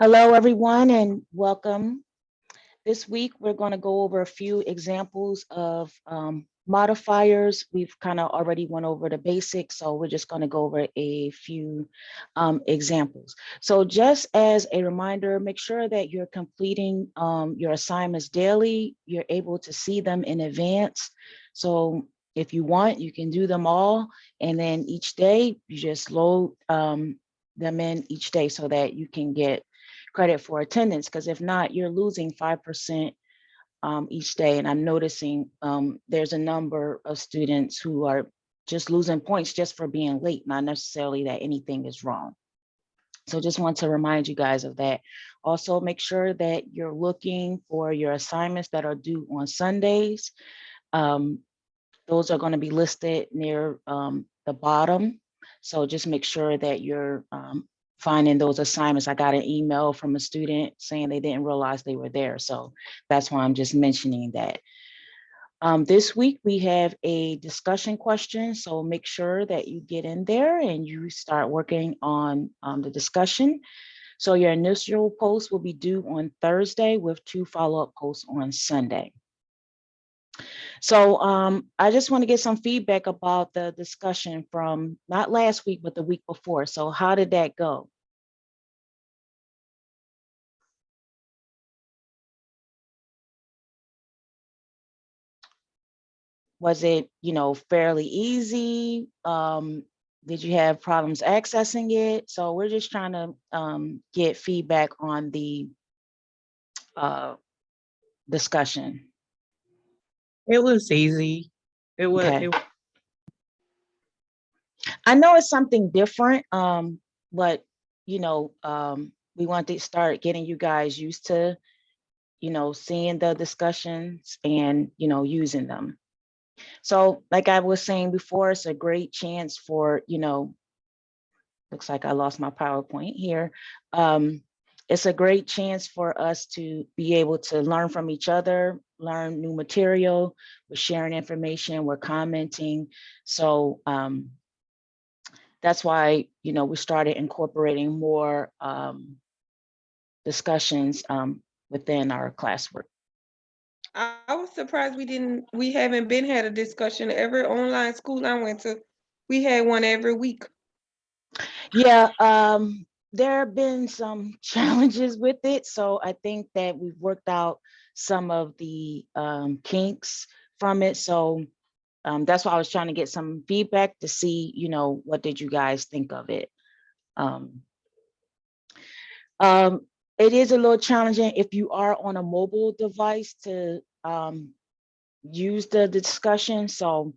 Hello, everyone, and welcome. This week, we're going to go over a few examples of modifiers. We've kind of already went over the basics, so we're just going to go over a few examples. So just as a reminder, make sure that you're completing your assignments daily. You're able to see them in advance. So if you want, you can do them all. And then each day, you just load them in each day so that you can get credit for attendance, because if not, you're losing 5% each day. And I'm noticing there's a number of students who are just losing points just for being late, not necessarily that anything is wrong. So just want to remind you guys of that. Also, make sure that you're looking for your assignments that are due on Sundays. Those are going to be listed near the bottom. So just make sure that you're finding those assignments. I got an email from a student saying they didn't realize they were there. So that's why I'm just mentioning that. This week we have a discussion question. So make sure that you get in there and you start working on the discussion. So your initial post will be due on Thursday with 2 follow-up posts on Sunday. So I just want to get some feedback about the discussion from not last week, but the week before. So how did that go? Was it, fairly easy? Did you have problems accessing it? So we're just trying to get feedback on the uh, discussion. It was easy. It was Okay. it I know it's something different, but we want to start getting you guys used to, seeing the discussions and, using them. So like I was saying before, it's a great chance for, looks like I lost my PowerPoint here. It's a great chance for us to be able to learn from each other, learn new material, we're sharing information, we're commenting. So that's why, we started incorporating more discussions within our classwork. I was surprised we haven't been had a discussion. Every online school I went to, we had one every week. Yeah, there have been some challenges with it. So I think that we've worked out some of the kinks from it. So that's why I was trying to get some feedback to see, what did you guys think of it? Um, um, it is a little challenging if you are on a mobile device to use the discussion. So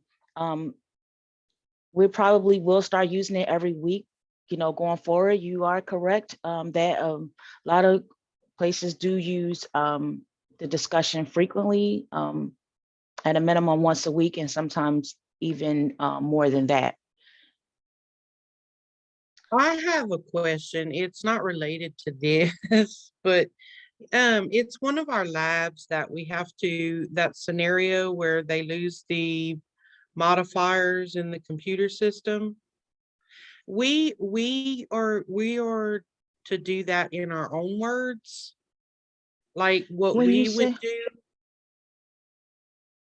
we probably will start using it every week, going forward. You are correct that a lot of places do use the discussion frequently, at a minimum once a week, and sometimes even more than that. I have a question. It's not related to this, but it's one of our labs that we have to that scenario where they lose the modifiers in the computer system. We are to do that in our own words, like what When you we would say, do.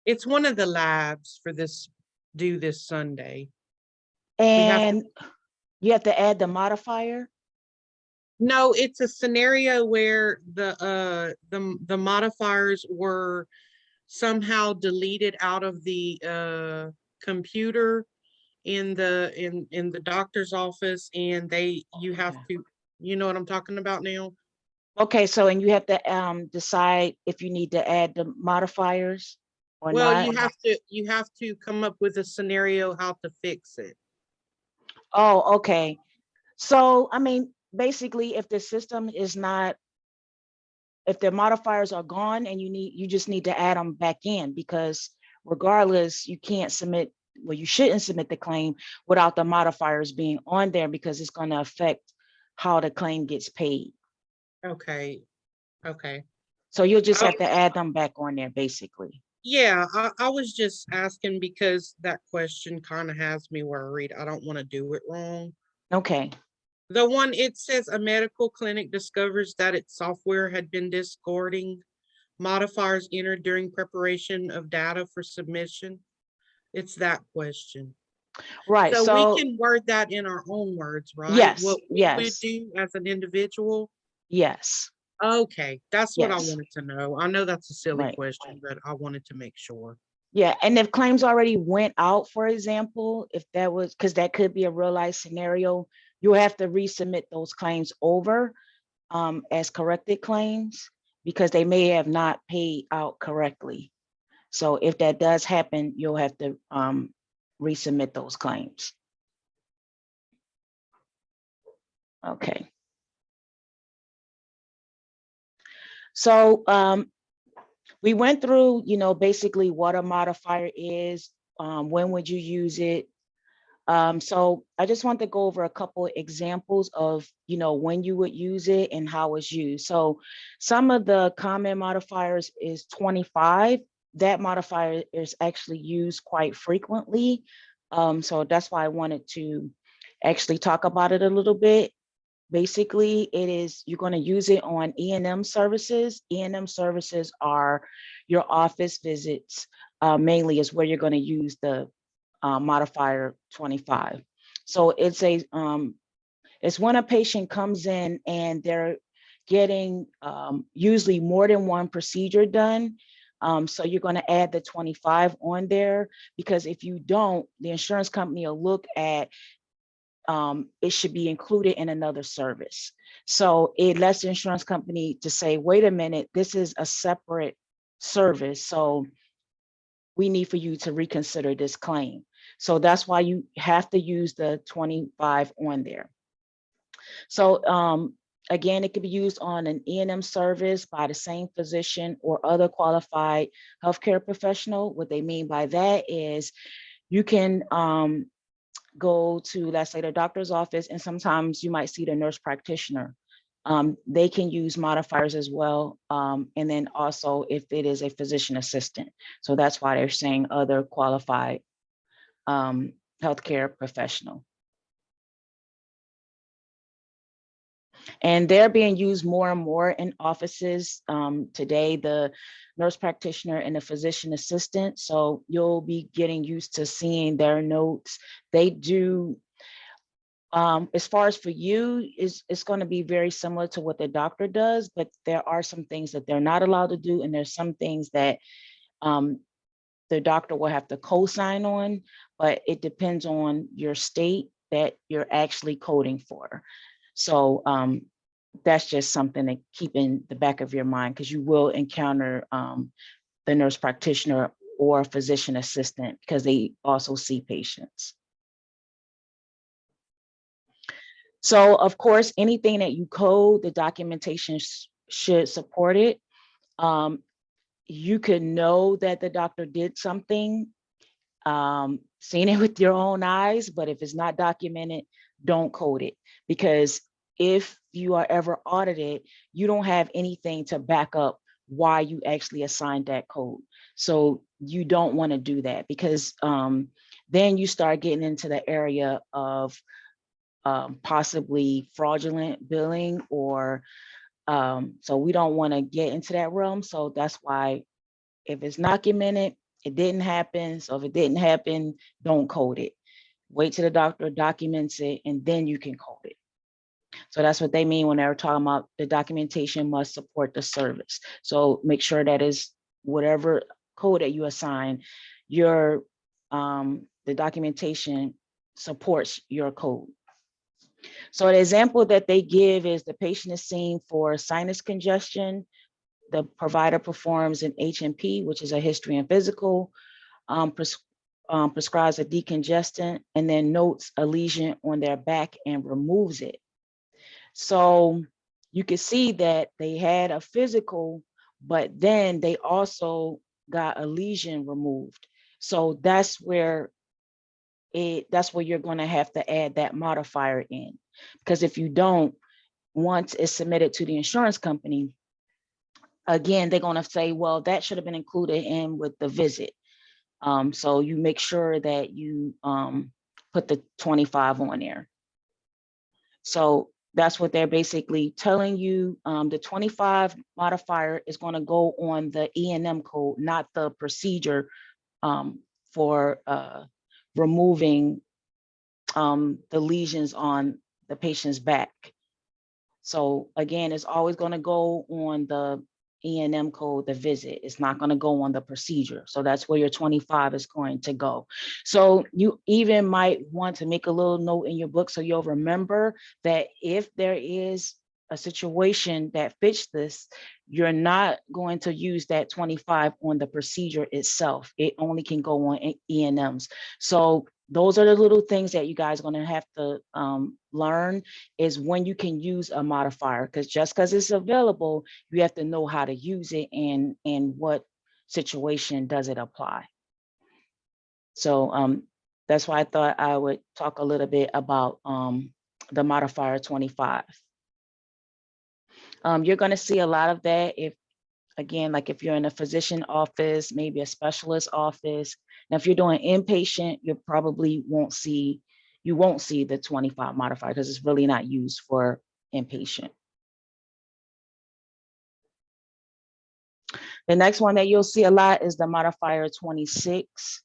It's one of the labs for this due this Sunday. We have to and you have to add the modifier. No, it's a scenario where the modifiers were somehow deleted out of the computer in the doctor's office, and they you have Okay. to, you know what I'm talking about now? Okay, so and you have to decide if you need to add the modifiers or Well, not. you have to come up with a scenario how to fix it. Oh, okay. So, I mean, basically, if the system is not, if the modifiers are gone and you just need to add them back in, because regardless, you can't submit, well, you shouldn't submit the claim without the modifiers being on there, because it's going to affect how the claim gets paid. Okay. Okay. So you'll just Oh, have to add them back on there, basically. yeah, I was just asking because that question kind of has me worried. I don't want to do it wrong. Okay. The one, it says a medical clinic discovers that its software had been discarding modifiers entered during preparation of data for submission. It's that question. Right, So we so can word that in our own words, right? yes, What we would yes, do as an individual. yes, Okay, that's what I yes, wanted to know. I know that's a silly right. question, but I wanted to make sure. Yeah, and if claims already went out, for example, if that was, because that could be a real life scenario, you'll have to resubmit those claims over as corrected claims because they may have not paid out correctly. So if that does happen, you'll have to resubmit those claims. Okay. So we went through, basically what a modifier is, when would you use it? So I just want to go over a couple of examples of, when you would use it and how it's used. So some of the common modifiers is 25. That modifier is actually used quite frequently. So that's why I wanted to actually talk about it a little bit. Basically, you're going to use it on E&M services. E&M services are your office visits, mainly is where you're going to use the modifier 25. So it's when a patient comes in and they're getting usually more than one procedure done. So you're going to add the 25 on there because if you don't, the insurance company will look at it should be included in another service. So it lets the insurance company to say, wait a minute, this is a separate service. So we need for you to reconsider this claim. So that's why you have to use the 25 on there. So again, it can be used on an E&M service by the same physician or other qualified healthcare professional. What they mean by that is you can go to, let's say, the doctor's office, and sometimes you might see the nurse practitioner. They can use modifiers as well. And then also if it is a physician assistant. So that's why they're saying other qualified healthcare professional. And they're being used more and more in offices today, the nurse practitioner and the physician assistant. So you'll be getting used to seeing their notes. They do, as far as for you, it's going to be very similar to what the doctor does, but there are some things that they're not allowed to do. And there's some things that the doctor will have to co-sign on, but it depends on your state that you're actually coding for. So that's just something to keep in the back of your mind because you will encounter the nurse practitioner or physician assistant because they also see patients. So of course, anything that you code, the documentation should support it. You could know that the doctor did something, seeing it with your own eyes, but if it's not documented, don't code it. Because if you are ever audited, you don't have anything to back up why you actually assigned that code. So you don't want to do that because then you start getting into the area of possibly fraudulent billing or so we don't want to get into that realm. So that's why if it's documented, it didn't happen. So if it didn't happen, don't code it. Wait till the doctor documents it and then you can code it. So that's what they mean when they're talking about the documentation must support the service. So make sure that is whatever code that you assign, your the documentation supports your code. So the example that they give is the patient is seen for sinus congestion. The provider performs an HMP, which is a history and physical, prescribes a decongestant, and then notes a lesion on their back and removes it. So you can see that they had a physical, but then they also got a lesion removed. So that's where you're going to have to add that modifier in, because if you don't, once it's submitted to the insurance company, again, they're going to say, well, that should have been included in with the visit. So you make sure that you put the 25 on there. So that's what they're basically telling you. The 25 modifier is going to go on the E&M code, not the procedure for removing the lesions on the patient's back. So again, it's always going to go on the E&M code, the visit. It's not going to go on the procedure. So that's where your 25 is going to go. So you even might want to make a little note in your book so you'll remember that if there is a situation that fits this, you're not going to use that 25 on the procedure itself. It only can go on E&Ms. So those are the little things that you guys are going to have to learn, is when you can use a modifier, because just because it's available, you have to know how to use it and what situation does it apply. So that's why I thought I would talk a little bit about the modifier 25. You're going to see a lot of that if, again, like if you're in a physician office, maybe a specialist office. Now, if you're doing inpatient, you probably won't see the 25 modifier because it's really not used for inpatient. The next one that you'll see a lot is the modifier 26.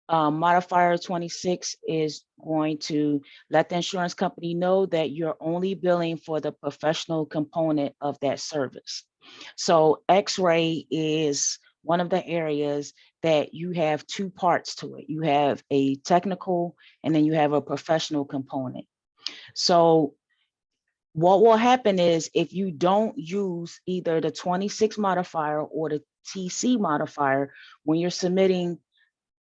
Modifier 26 is going to let the insurance company know that you're only billing for the professional component of that service. So X-ray is one of the areas that you have two parts to it. You have a technical and then you have a professional component. So what will happen is if you don't use either the 26 modifier or the TC modifier, when you're submitting,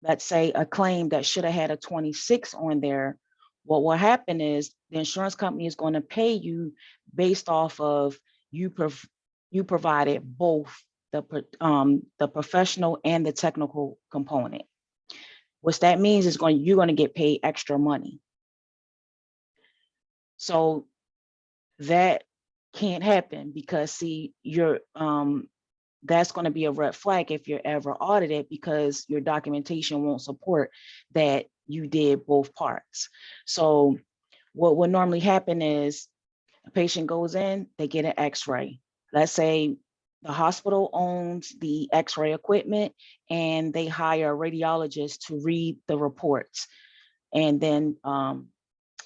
let's say, a claim that should have had a 26 on there, what will happen is the insurance company is going to pay you based off of you provided both the professional and the technical component. What that means is you're going to get paid extra money. So that can't happen because, see, that's going to be a red flag if you're ever audited, because your documentation won't support that you did both parts. So what would normally happen is a patient goes in, they get an X-ray. Let's say the hospital owns the X-ray equipment and they hire a radiologist to read the reports. And then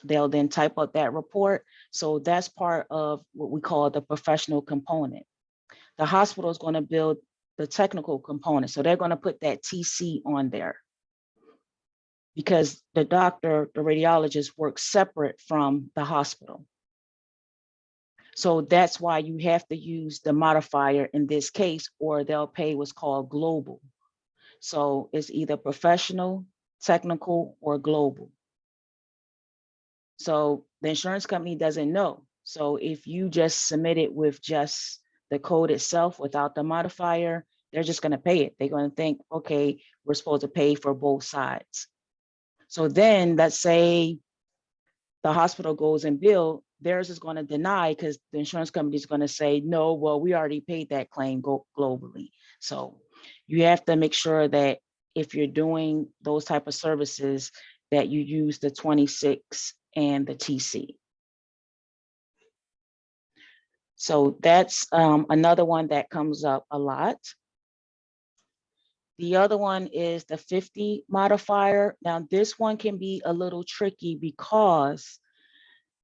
they'll then type up that report. So that's part of what we call the professional component. The hospital is going to build the technical component. So they're going to put that TC on there because the doctor, the radiologist, works separate from the hospital. So that's why you have to use the modifier in this case, or they'll pay what's called global. So it's either professional, technical, or global. So the insurance company doesn't know. So if you just submit it with just the code itself without the modifier, they're just going to pay it. They're going to think, okay, we're supposed to pay for both sides. So then let's say the hospital goes and bill, theirs is going to deny because the insurance company is going to say, no, well, we already paid that claim globally. So you have to make sure that if you're doing those type of services, that you use the 26 and the TC. So that's another one that comes up a lot. The other one is the 50 modifier. Now this one can be a little tricky because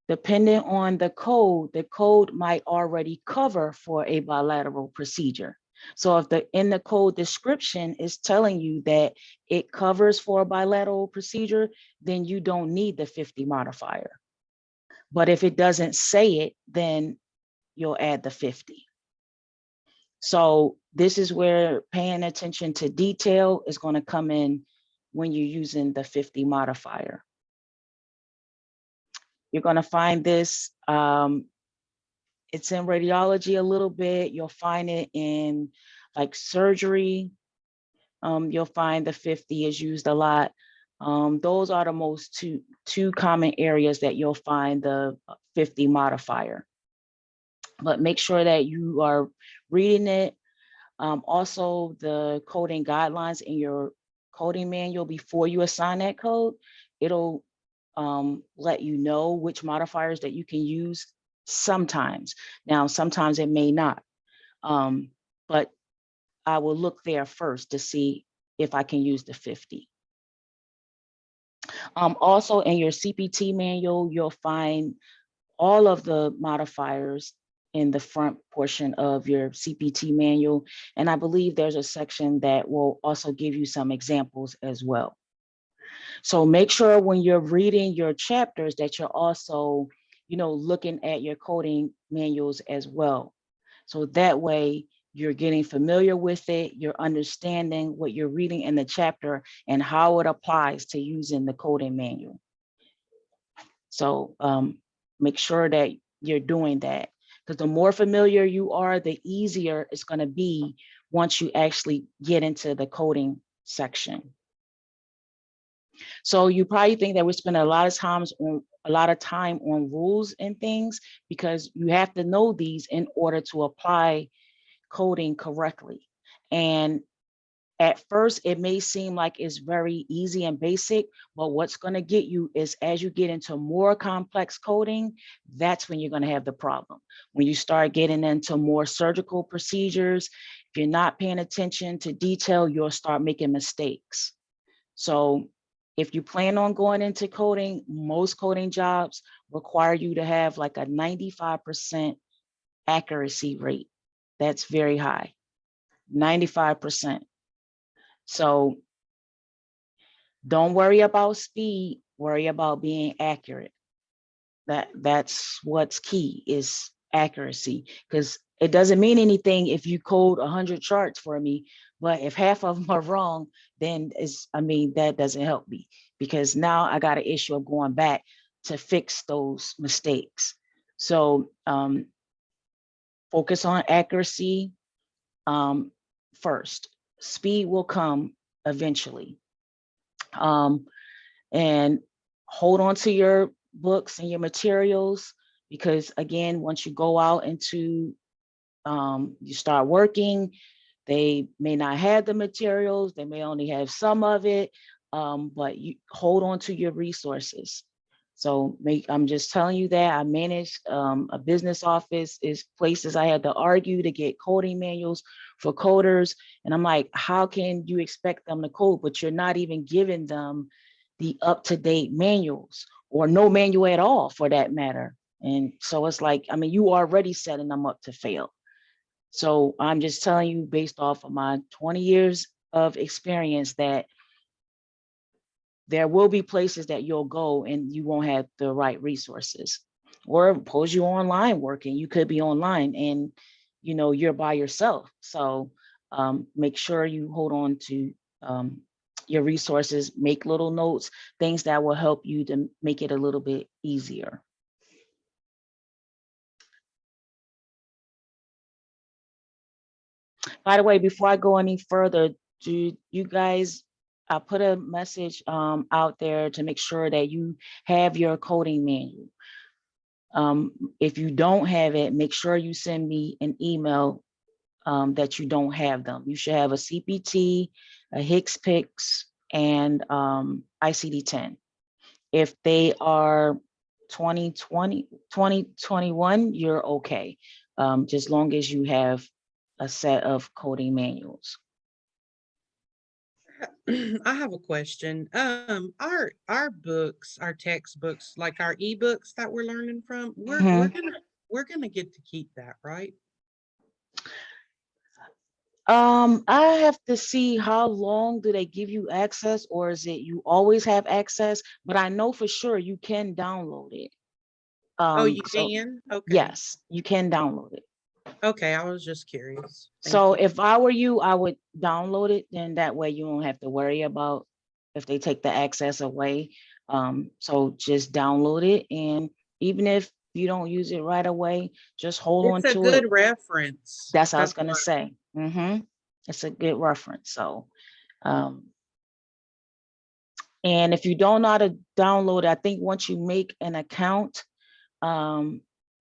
depending on the code might already cover for a bilateral procedure. So if in the code description is telling you that it covers for a bilateral procedure, then you don't need the 50 modifier. But if it doesn't say it, then you'll add the 50. So this is where paying attention to detail is going to come in when you're using the 50 modifier. You're going to find this, it's in radiology a little bit. You'll find it in like surgery. You'll find the 50 is used a lot. Those are the most two common areas that you'll find the 50 modifier. But make sure that you are reading it. Also, the coding guidelines in your coding manual before you assign that code, it'll let you know which modifiers that you can use sometimes. Now, sometimes it may not, but I will look there first to see if I can use the 50. Also in your CPT manual, you'll find all of the modifiers in the front portion of your CPT manual. And I believe there's a section that will also give you some examples as well. So make sure when you're reading your chapters that you're also, looking at your coding manuals as well. So that way you're getting familiar with it, you're understanding what you're reading in the chapter and how it applies to using the coding manual. So make sure that you're doing that, because the more familiar you are, the easier it's going to be once you actually get into the coding section. So you probably think that we spend a lot of time on rules and things, because you have to know these in order to apply coding correctly. And at first, it may seem like it's very easy and basic, but what's going to get you is as you get into more complex coding, that's when you're going to have the problem. When you start getting into more surgical procedures, if you're not paying attention to detail, you'll start making mistakes. So if you plan on going into coding, most coding jobs require you to have like a 95% accuracy rate. That's very high, 95%. So don't worry about speed, worry about being accurate. That's what's key, is accuracy, because it doesn't mean anything if you code 100 charts for me, but if half of them are wrong, then that doesn't help me, because now I got an issue of going back to fix those mistakes. So focus on accuracy first. Speed will come eventually. And hold on to your books and your materials, because again, once you go out into, you start working, they may not have the materials, they may only have some of it, but you hold on to your resources. So I'm just telling you that I managed a business office, is places I had to argue to get coding manuals for coders. And I'm like, how can you expect them to code, but you're not even giving them the up-to-date manuals, or no manual at all for that matter. And so it's like, you already setting them up to fail. So I'm just telling you, based off of my 20 years of experience, that there will be places that you'll go and you won't have the right resources. Or suppose you online working, you could be online and you're by yourself. So make sure you hold on to your resources, make little notes, things that will help you to make it a little bit easier. By the way, before I go any further, do you guys, I put a message out there to make sure that you have your coding manual. If you don't have it, make sure you send me an email that you don't have them. You should have a CPT, a HCPCS, and ICD-10. If they are 2021, you're okay, just long as you have a set of coding manuals. I have a question. Our books, our textbooks, like our ebooks that we're learning from, we're gonna get to keep that, right? I have to see how long do they give you access, or is it you always have access? But I know for sure you can download it. Oh, you So can? Okay. yes, you can download it. Okay, I was just curious. Thank So you. if I were you, I would download it. Then that way you don't have to worry about if they take the access away. So just download it, and even if you don't use it right away, just hold on It's a to it. good reference. That's what I was That's gonna what. say. It's a good reference. So, and if you don't know how to download it, I think once you make an account,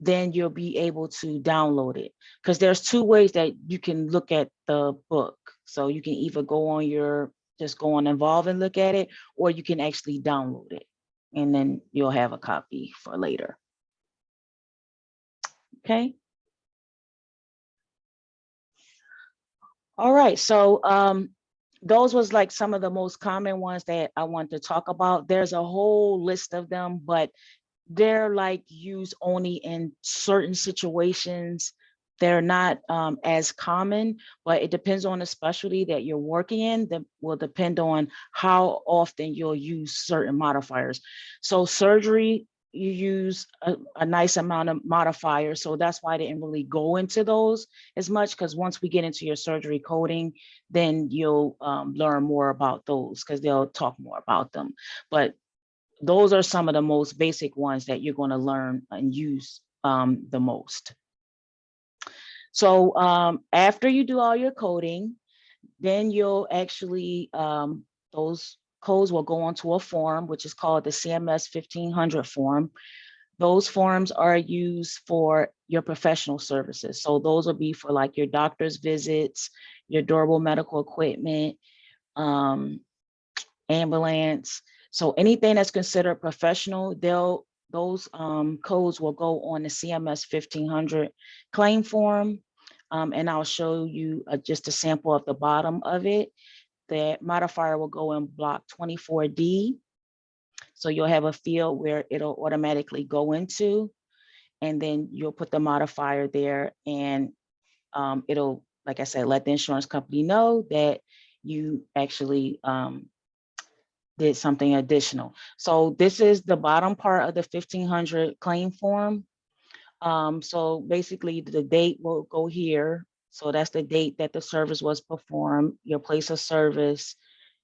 then you'll be able to download it, because there's two ways that you can look at the book. So you can either just go on Involve and look at it, or you can actually download it. and then you'll have a copy for later. Okay. All right, so those was like some of the most common ones that I want to talk about. There's a whole list of them, but they're like used only in certain situations. They're not as common, but it depends on the specialty that you're working in. That will depend on how often you'll use certain modifiers. So surgery, you use a nice amount of modifiers. So that's why I didn't really go into those as much, because once we get into your surgery coding, then you'll learn more about those because they'll talk more about them. But those are some of the most basic ones that you're going to learn and use the most. So after you do all your coding, then you'll actually, those codes will go onto a form, which is called the CMS 1500 form. Those forms are used for your professional services. So those will be for like your doctor's visits, your durable medical equipment, ambulance. So anything that's considered professional, those codes will go on the CMS 1500 claim form. And I'll show you just a sample of the bottom of it. The modifier will go in block 24D. So you'll have a field where it'll automatically go into, and then you'll put the modifier there, and it'll, like I said, let the insurance company know that you actually did something additional. So this is the bottom part of the 1500 claim form. So basically the date will go here. So that's the date that the service was performed, your place of service,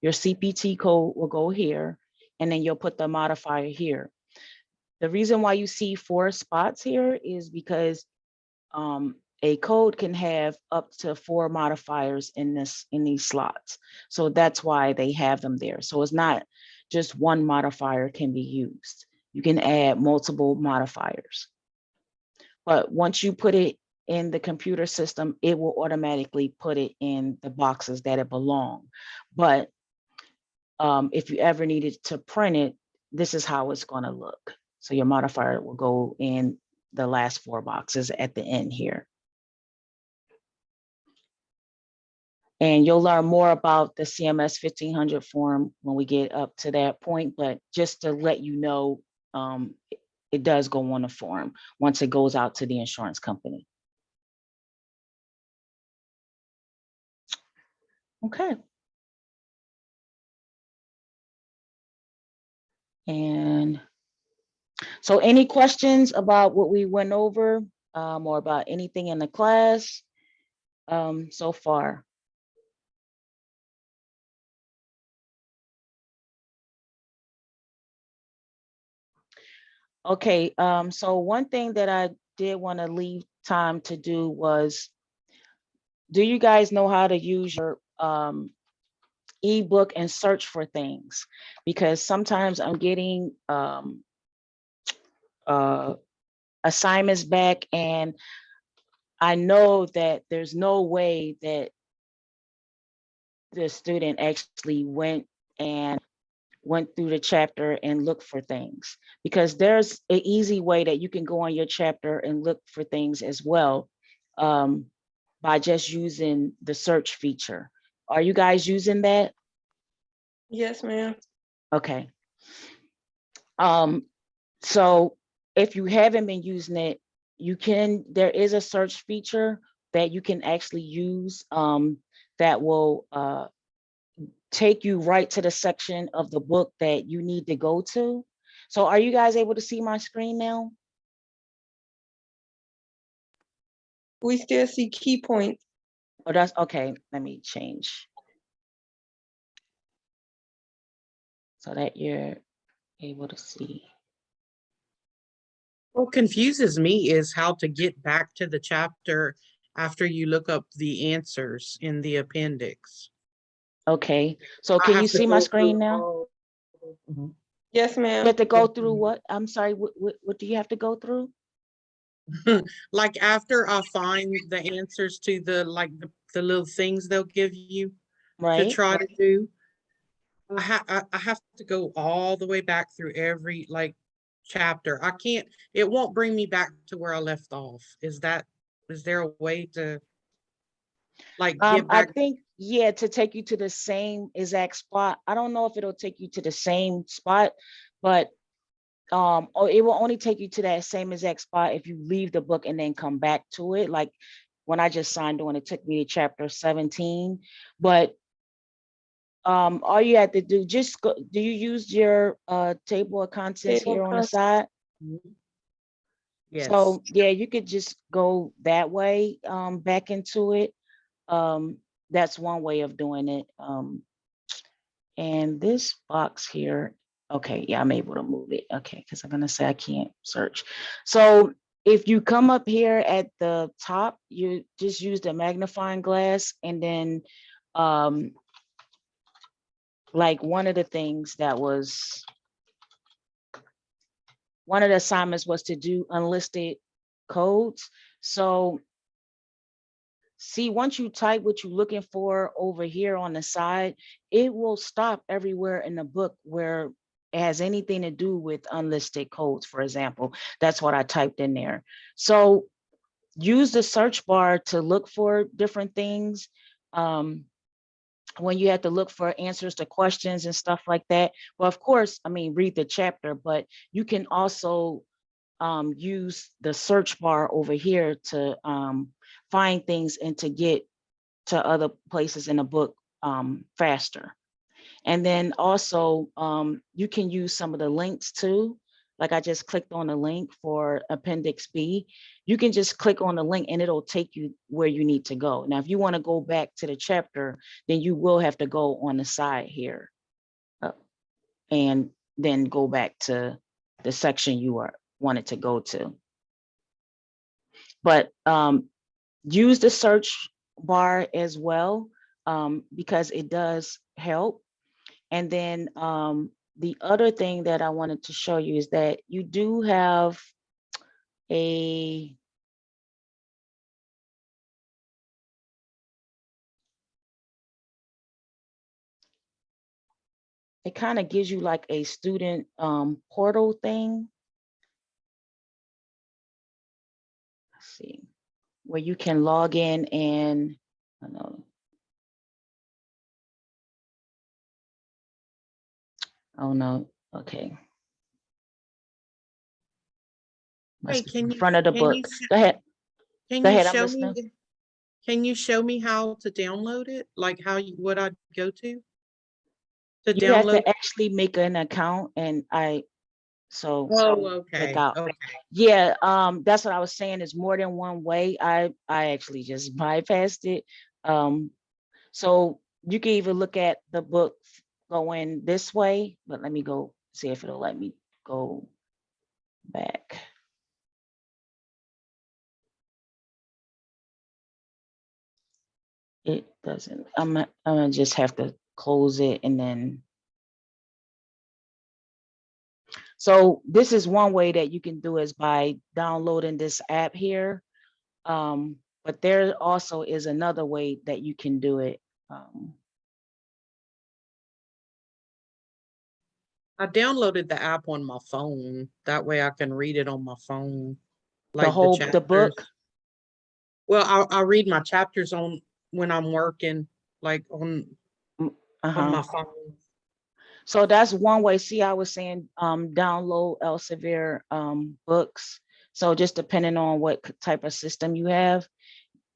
your CPT code will go here, and then you'll put the modifier here. The reason why you see 4 spots here is because a code can have up to 4 modifiers in these slots. So that's why they have them there. So it's not just one modifier can be used. You can add multiple modifiers. But once you put it in the computer system, it will automatically put it in the boxes that it belong. But if you ever needed to print it, this is how it's going to look. So your modifier will go in the last 4 boxes at the end here. And you'll learn more about the CMS 1500 form when we get up to that point. But just to let you know, it does go on the form once it goes out to the insurance company. Okay. And so any questions about what we went over or about anything in the class so far? Okay, so one thing that I did want to leave time to do was, do you guys know how to use your ebook and search for things? Because sometimes I'm getting assignments back, and I know that there's no way that the student actually went through the chapter and looked for things, because there's an easy way that you can go on your chapter and look for things as well, by just using the search feature. Are you guys using that? Yes, ma'am. Okay. So if you haven't been using it, there is a search feature that you can actually use that will take you right to the section of the book that you need to go to. So are you guys able to see my screen now? We still see key points. Oh, that's okay. Let me change so that you're able to see. What confuses me is how to get back to the chapter after you look up the answers in the appendix. Okay, so I can have you to see my go screen through now? all- Yes, You ma'am. have to go through what? I'm sorry, what do you have to go through? Like after I find the answers to the little things they'll give you to Right? try to do, I have to go all the way back through every like chapter. I can't, it won't bring me back to where I left off. Is there a way to like get I back? think, yeah, to take you to the same exact spot. I don't know if it'll take you to the same spot, but or it will only take you to that same exact spot if you leave the book and then come back to it. Like when I just signed on, it took me to chapter 17. But all you have to do, just go, do you use your table of contents Table here of on the contents. side? Yes. So yeah, you could just go that way back into it. That's one way of doing it. And this box here, okay, yeah, I'm able to move it. Okay, because I'm gonna say I can't search. So if you come up here at the top, you just use the magnifying glass, and then like one of the things that was one of the assignments was to do unlisted codes. So see, once you type what you're looking for over here on the side, it will stop everywhere in the book where it has anything to do with unlisted codes, for example. That's what I typed in there. So use the search bar to look for different things. When you have to look for answers to questions and stuff like that. Well, of course, I mean, read the chapter, but you can also use the search bar over here to find things and to get to other places in the book faster. And then also you can use some of the links too. Like I just clicked on a link for Appendix B. You can just click on the link and it'll take you where you need to go. Now, if you want to go back to the chapter, then you will have to go on the side here and then go back to the section you wanted to go to. But use the search bar as well because it does help. And then the other thing that I wanted to show you is that you do have a it kind of gives you like a student portal thing. Let's see, where you can log in and I know. Oh no, okay. Hey, Must be in front of the can you book. Go ahead. can Go you ahead, I'm show me listening. can you show me how to download it? Like how you what I'd go to You have download? to actually make an account and so Oh, click okay. out. Okay. Yeah, that's what I was saying. Is more than one way. I actually just bypassed it. So you can even look at the book going this way, but let me go see if it'll let me go back. It doesn't. I'm gonna just have to close it and then. So this is one way that you can do is by downloading this app here. But there also is another way that you can do it. I downloaded the app on my phone. That way I can read it on my phone, The like the whole the chapters. book. Well, I'll read my chapters on when I'm working, like on Uh-huh. my phone. So that's one way. See, I was saying download Elsevier books. So just depending on what type of system you have,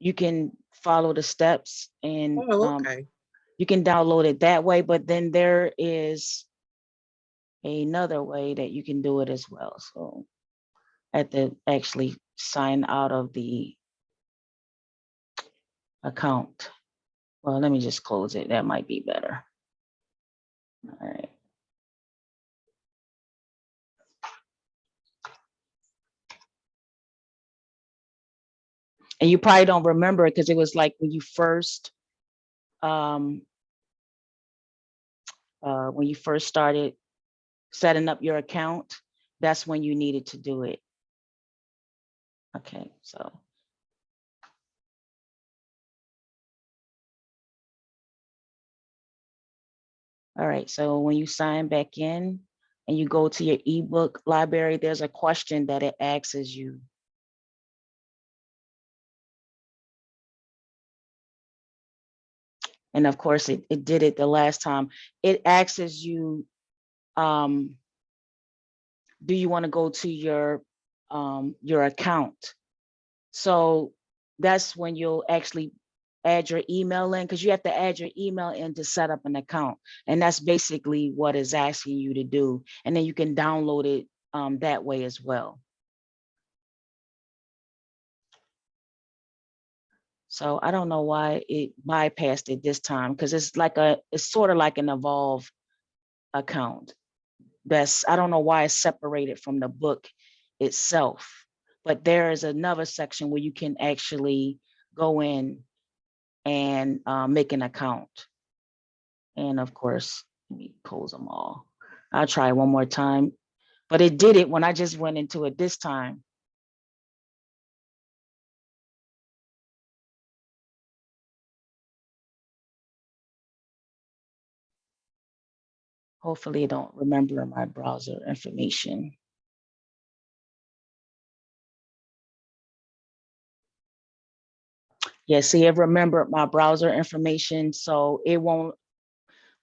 you can follow the steps and Oh, okay. you can download it that way. But then there is another way that you can do it as well. So I had to actually sign out of the account. Well, let me just close it. That might be better. All right. And you probably don't remember it because it was like um, when you first started setting up your account, that's when you needed to do it. Okay, so. All right, so when you sign back in and you go to your ebook library, there's a question that it asks you. And of course, it did it the last time. It asks you, do you want to go to your account? So that's when you'll actually add your email in, because you have to add your email in to set up an account. And that's basically what it's asking you to do. And then you can download it that way as well. So I don't know why it bypassed it this time, because it's sort of like an Evolve account. I don't know why it's separated from the book itself, but there is another section where you can actually go in and make an account. And of course, let me close them all. I'll try one more time, but it did it when I just went into it this time. Hopefully I don't remember my browser information. Yeah, see, I've remembered my browser information, so it won't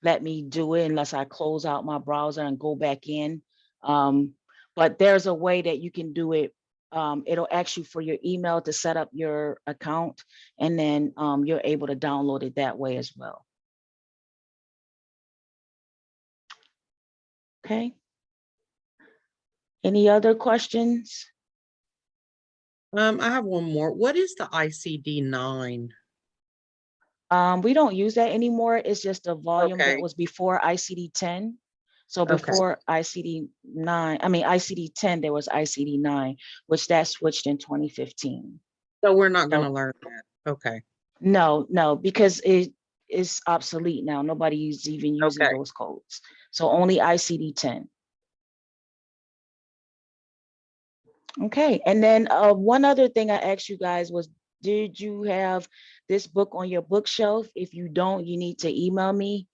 let me do it unless I close out my browser and go back in. But there's a way that you can do it. It'll ask you for your email to set up your account, and then you're able to download it that way as well. Okay. Any other questions? I have one more. What is the ICD-9? We don't use that anymore. It's just a volume that Okay. was before ICD-10. So Okay. before ICD-10, there was ICD-9, which that switched in 2015. So we're not going to So learn that. Okay. no, because it is obsolete now. Nobody is even using Okay. those codes. So only ICD-10. Okay, and then one other thing I asked you guys was, did you have this book on your bookshelf? If you don't, you need to email me.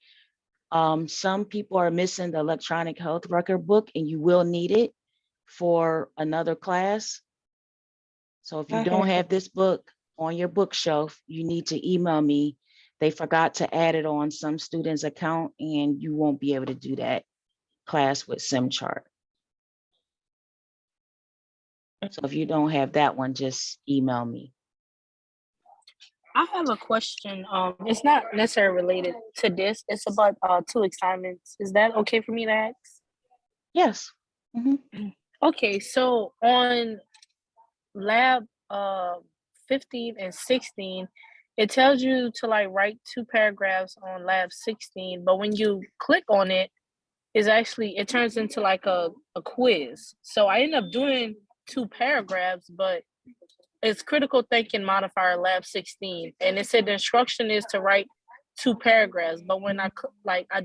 Some people are missing the electronic health record book, and you will need it for another class. So if you don't have this book on your bookshelf, you need to email me. They forgot to add it on some student's account, and you won't be able to do that class with SimChart. So if you don't have that one, just email me. I have a question. It's not necessarily related to this. It's about 2 assignments. Is that okay for me to ask? Yes. Okay, so on lab 15 and 16, it tells you to like write 2 paragraphs on lab 16, but when you click on it, it turns into like a quiz. So I end up doing 2 paragraphs, but it's critical thinking modifier lab 16, and it said the instruction is to write 2 paragraphs. But when I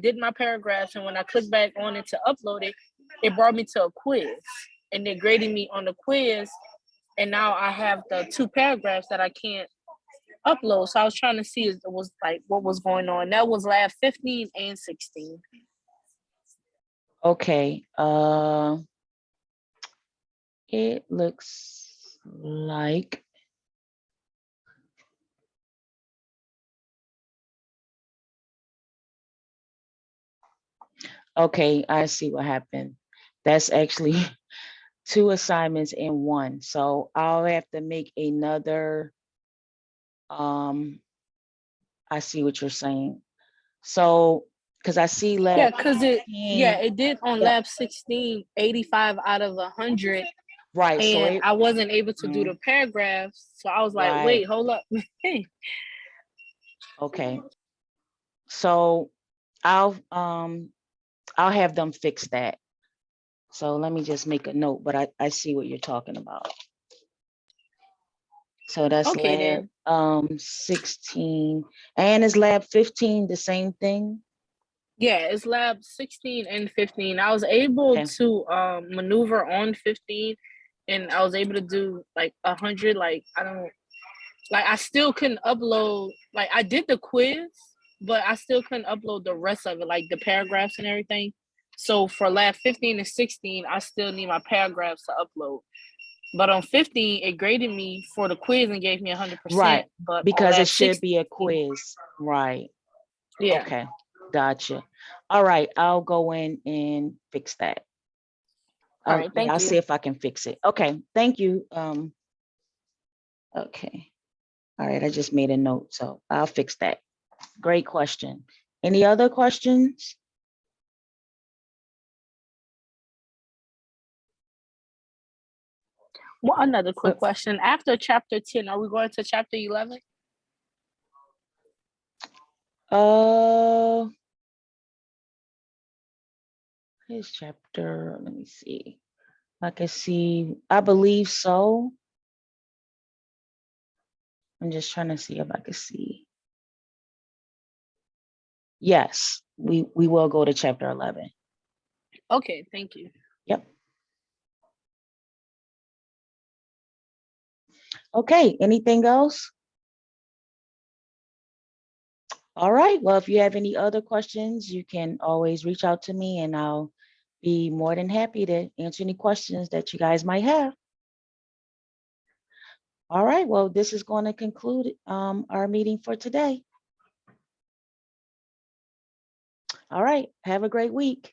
did my paragraphs, and when I clicked back on it to upload it, it brought me to a quiz, and it graded me on the quiz. And now I have the 2 paragraphs that I can't upload. So I was trying to see if it was like what was going on. That was lab 15 and 16. Okay. It looks like okay, I see what happened. That's actually 2 assignments in one. So I'll have to make another. I see what you're saying. So, because I see lab. Yeah, it did on lab 16, 85 out of 100. Right. And I wasn't able to do the paragraphs. So I was like, wait, hold up. Okay. So I'll have them fix that. So let me just make a note, but I see what you're talking about. So that's okay, lab 16. And is lab 15 the same thing? Yeah, it's lab 16 and 15. I was able to maneuver on 15, and I was able to do like 100. I still couldn't upload. Like I did the quiz, but I still couldn't upload the rest of it, like the paragraphs and everything. So for lab 15 and 16, I still need my paragraphs to upload. But on 15, it graded me for the quiz and gave me 100%. Right, But on because it lab should be a 16, quiz, right? yeah. Okay, gotcha. All right, I'll go in and fix that. All right, thank I'll you. see if I can fix it. Okay, thank you. Okay, all right, I just made a note, so I'll fix that. Great question. Any other questions? Well, another quick question. After chapter 10, are we going to chapter 11? His chapter, let me see. I can see, I believe so. I'm just trying to see if I can see. Yes, we will go to chapter 11. Okay, thank you. Yep. Okay, anything else? All right, well, if you have any other questions, you can always reach out to me and I'll be more than happy to answer any questions that you guys might have. All right, well, this is going to conclude our meeting for today. All right, have a great week.